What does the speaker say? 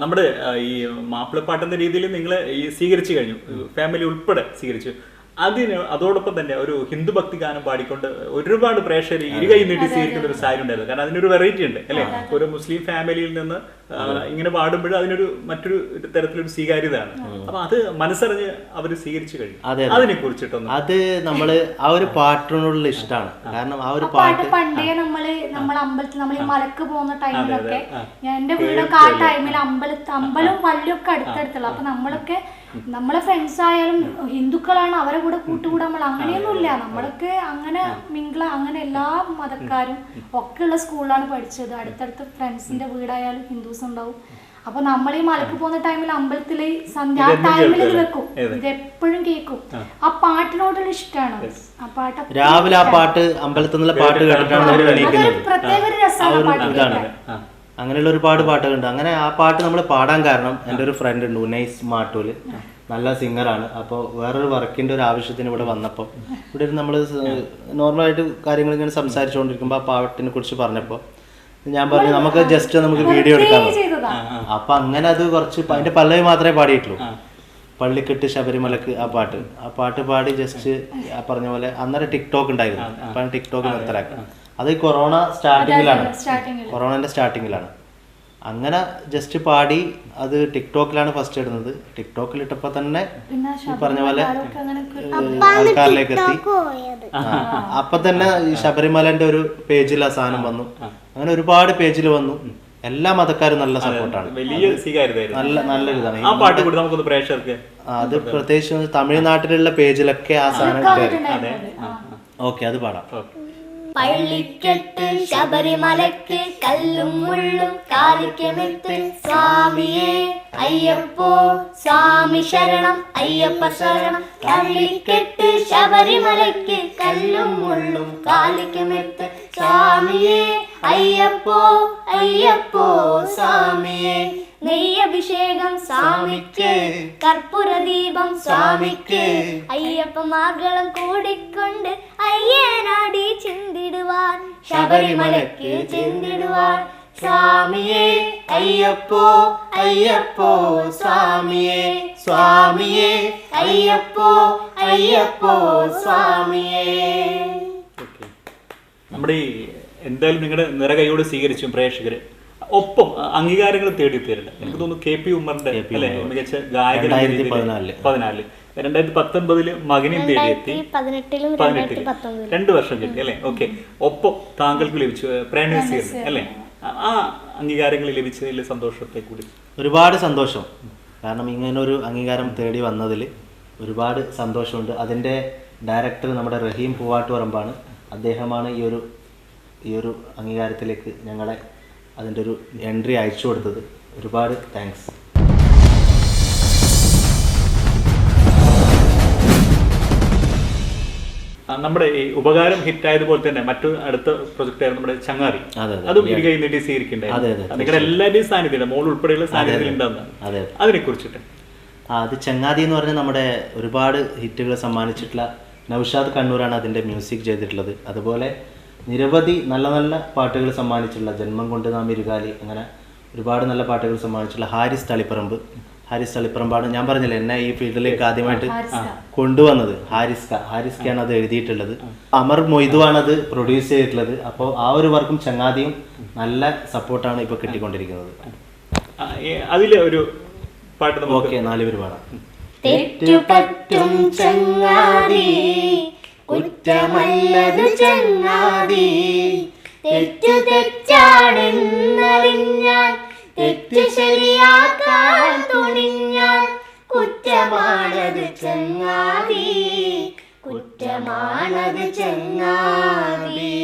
നമ്മുടെ ഈ മാപ്പിളപ്പാട്ടെന്ന രീതിയിൽ നിങ്ങൾ ഈ സ്വീകരിച്ചു കഴിഞ്ഞു, ഫാമിലി ഉൾപ്പെടെ സ്വീകരിച്ചു. അതോടൊപ്പം തന്നെ ഒരു ഹിന്ദു ഭക്തി ഗാനം പാടിക്കൊണ്ട് ഒരുപാട് പ്രേക്ഷകർ ഇരുകൈ നീട്ടി സ്വീകരിക്കുന്ന ഒരു സാരി ഉണ്ടായിരുന്നു. കാരണം അതിനൊരു വെറൈറ്റി ഉണ്ട് അല്ലെ. ഒരു മുസ്ലിം ഫാമിലിയിൽ നിന്ന് ഇങ്ങനെ പാടുമ്പോഴും അതിനൊരു മറ്റൊരു തരത്തിലൊരു സ്വീകാര്യതയാണ്. അപ്പൊ അത് മനസ്സറിഞ്ഞ് അവർ സ്വീകരിച്ചു കഴിഞ്ഞു. അതിനെ കുറിച്ചിട്ടൊന്നും അത് നമ്മള് ആ ഒരു പാട്ടിനോടുള്ള ഇഷ്ടമാണ്. കാരണം ആ ഒരു പാട്ട് പണ്ടേ നമ്മളെ അമ്പലത്തിൽ നമ്മൾ ഈ മലക്ക് പോകുന്ന ടൈമിലൊക്കെ, എന്റെ വീടൊക്കെ ആ ടൈമിൽ അമ്പലവും പള്ളിയൊക്കെ അടുത്തടുത്തുള്ള, അപ്പൊ നമ്മളൊക്കെ നമ്മളെ ഫ്രണ്ട്സ് ആയാലും ഹിന്ദുക്കളാണ്, അവരെ കൂടെ കൂട്ടുകൂടാൻ നമ്മൾ അങ്ങനെയൊന്നുമില്ല. നമ്മളൊക്കെ അങ്ങനെ അങ്ങനെ എല്ലാ മതക്കാരും ഒക്കെ ഉള്ള സ്കൂളിലാണ് പഠിച്ചത്. അടുത്തടുത്ത് ഫ്രണ്ട്സിന്റെ വീടായാലും ഹിന്ദുസ് ഉണ്ടാവും. അപ്പൊ നമ്മൾ ഈ മലക്ക് പോകുന്ന ടൈമിൽ അമ്പലത്തില് സന്ധ്യ ടൈമിൽ ഇത് വെക്കും, ഇത് എപ്പോഴും കേൾക്കും. ആ പാട്ടിനോടുള്ള ഇഷ്ടമാണ്. ആ പാട്ട് രാവിലെ ആ പാട്ട് അമ്പലത്തിൽ നിന്നുള്ള പാട്ട് കേട്ടിട്ടാണ് പ്രത്യേക ഒരു രസമാണ്. അങ്ങനെയുള്ള ഒരുപാട് പാട്ടുകളുണ്ട്. അങ്ങനെ ആ പാട്ട് നമ്മൾ പാടാൻ കാരണം എൻ്റെ ഒരു ഫ്രണ്ട് ഉണ്ട്, ഉനൈസ് മാട്ടൂല്, നല്ല സിംഗറാണ്. അപ്പോൾ വേറൊരു വർക്കിൻ്റെ ഒരു ആവശ്യത്തിന് ഇവിടെ വന്നപ്പോൾ ഇവിടെ നമ്മൾ നോർമലായിട്ട് കാര്യങ്ങൾ ഇങ്ങനെ സംസാരിച്ചുകൊണ്ടിരിക്കുമ്പോൾ ആ പാട്ടിനെ കുറിച്ച് പറഞ്ഞപ്പോൾ ഞാൻ പറഞ്ഞു നമുക്ക് ജസ്റ്റ് നമുക്ക് വീഡിയോ എടുക്കാം. അപ്പം അങ്ങനെ അത് കുറച്ച് അതിൻ്റെ പല്ലവി മാത്രമേ പാടിയിട്ടുള്ളൂ. പള്ളിക്കെട്ട് ശബരിമലക്ക് ആ പാട്ട് പാടി ജസ്റ്റ് പറഞ്ഞ പോലെ അന്നേരം ടിക്ടോക്ക് ഉണ്ടായിരുന്നു. അപ്പം ടിക്ടോക്ക് നിർത്തലാക്കി. അത് കൊറോണന്റെ സ്റ്റാർട്ടിങ്ങിലാണ്. അങ്ങനെ ജസ്റ്റ് പാടി അത് ടിക്ടോക്കിലാണ് ഫസ്റ്റ് ഇടുന്നത്. ടിക്ടോക്കിൽ ഇട്ടപ്പോൾ തന്നെ ഈ പറഞ്ഞ പോലെ ആൾക്കാരിലേക്ക് എത്തി. അപ്പൊ തന്നെ ഈ ശബരിമലന്റെ ഒരു പേജിൽ ആ സാധനം വന്നു. അങ്ങനെ ഒരുപാട് പേജിൽ വന്നു. എല്ലാ മതക്കാരും നല്ല സപ്പോർട്ടാണ്, നല്ലൊരു ഇതാണ്. അത് പ്രത്യേകിച്ച് തമിഴ്നാട്ടിലുള്ള പേജിലൊക്കെ ആ സാധനം. ഓക്കെ, അത് പാടാം. പള്ളിക്കെട്ട് ശബരിമലക്ക് കല്ലും മുള്ളും കാലിക്കമെത്ത് സ്വാമിയേ അയ്യപ്പോ സ്വാമി ശരണം അയ്യപ്പ ശരണം. പള്ളിക്കെട്ട് ശബരിമലക്ക് കല്ലും മുള്ളും കാലിക്കമെത്ത് സ്വാമിയേ അയ്യപ്പോ അയ്യപ്പോ സ്വാമിയേ. നെയ്യഭിഷേകം സ്വാമിക്ക്, കർപ്പൂരദീപം സ്വാമിക്ക്, അയ്യപ്പ മാർഗളം കൂടിക്കൊണ്ട് അയ്യനാടി ചിന്തിടുവാൻ ശബരിമലക്ക് ചിന്തിടുവാൻ. സ്വാമിയേ അയ്യപ്പോ അയ്യപ്പോ സ്വാമിയേ സ്വാമിയേ അയ്യപ്പോ അയ്യപ്പോ സ്വാമിയേ. നമ്മുടെ എന്തായാലും നിങ്ങളുടെ നിറകൈയോട് സ്വീകരിച്ചു പ്രേക്ഷകര്. ഒപ്പം അംഗീകാരങ്ങൾ തേടി തരുന്നുണ്ട്. എനിക്ക് തോന്നുന്നു KP ഉമ്മറിന്റെ അല്ലെ മികച്ച ഗായകൻ 2019 മകനെയും തേടിയെത്തി, 2018 2 വർഷം കിട്ടി അല്ലെ. ഓക്കെ, ഒപ്പം താങ്കൾക്ക് ലഭിച്ചു പ്രേംനസീർ അല്ലെ. ആ അംഗീകാരങ്ങൾ ലഭിച്ചതിൽ സന്തോഷത്തെ കൂടി ഒരുപാട് സന്തോഷം. കാരണം ഇങ്ങനൊരു അംഗീകാരം തേടി വന്നതിൽ ഒരുപാട് സന്തോഷമുണ്ട്. അതിൻ്റെ ഡയറക്ടർ നമ്മുടെ റഹീം പൂവാട്ടുപറമ്പാണ്. അദ്ദേഹമാണ് ഈ ഒരു അംഗീകാരത്തിലേക്ക് ഞങ്ങളെ അതിൻ്റെ ഒരു എൻട്രി അയച്ചു കൊടുത്തത്. ഒരുപാട് താങ്ക്സ്. നമ്മുടെ ഈ ഉപകാരം ഹിറ്റായതുപോലെ തന്നെ മറ്റൊരു അടുത്ത പ്രൊജക്ട് ആയിരുന്നു നമ്മുടെ ചങ്ങാതി. അതും ഇരുകൈ നീട്ടി സ്വീകരിക്കേണ്ടായിരുന്നു. നിങ്ങളുടെ എല്ലാവരുടെയും സാന്നിധ്യം, മോൾ ഉൾപ്പെടെയുള്ള സാന്നിധ്യത്തിൽ ഉണ്ടാകുന്നതാണ്. അതിനെ കുറിച്ചിട്ട് അത് ചങ്ങാതി എന്ന് പറഞ്ഞാൽ നമ്മുടെ ഒരുപാട് ഹിറ്റുകൾ സമ്മാനിച്ചിട്ടുള്ള നൗഷാദ് കണ്ണൂരാണ് അതിൻ്റെ മ്യൂസിക് ചെയ്തിട്ടുള്ളത്. അതുപോലെ നിരവധി നല്ല നല്ല പാട്ടുകൾ സമ്മാനിച്ചിട്ടുള്ള ജന്മം കൊണ്ട് നാം ഇരുകാലി, അങ്ങനെ ഒരുപാട് നല്ല പാട്ടുകൾ സമ്മാനിച്ചിട്ടുള്ള ഹാരിസ് തളിപ്പറമ്പാണ്. ഞാൻ പറഞ്ഞില്ലേ എന്നെ ഈ ഫീൽഡിലേക്ക് ആദ്യമായിട്ട് കൊണ്ടുവന്നത്. ഹാരിസ്കയാണ് അത് എഴുതിയിട്ടുള്ളത്. അമർ മൊയ്തുവാണ് അത് പ്രൊഡ്യൂസ് ചെയ്തിട്ടുള്ളത്. അപ്പോൾ ആ ഒരു വർക്കും ചങ്ങാതിയും നല്ല സപ്പോർട്ടാണ് ഇപ്പോൾ കിട്ടിക്കൊണ്ടിരിക്കുന്നത്. അതിലെ ഒരു പാട്ട് ഓക്കെ, 4 പേര് പാടാം. തെറ്റുപറ്റും ചങ്ങാതി കുറ്റമല്ലതു ചങ്ങാതി, തെറ്റു തെറ്റാണെന്നറിഞ്ഞാൽ തെറ്റ് ശരിയാക്കാൻ തുണിഞ്ഞാൽ കുറ്റമാണത് ചങ്ങാതി, കുറ്റമാണത് ചങ്ങാതി.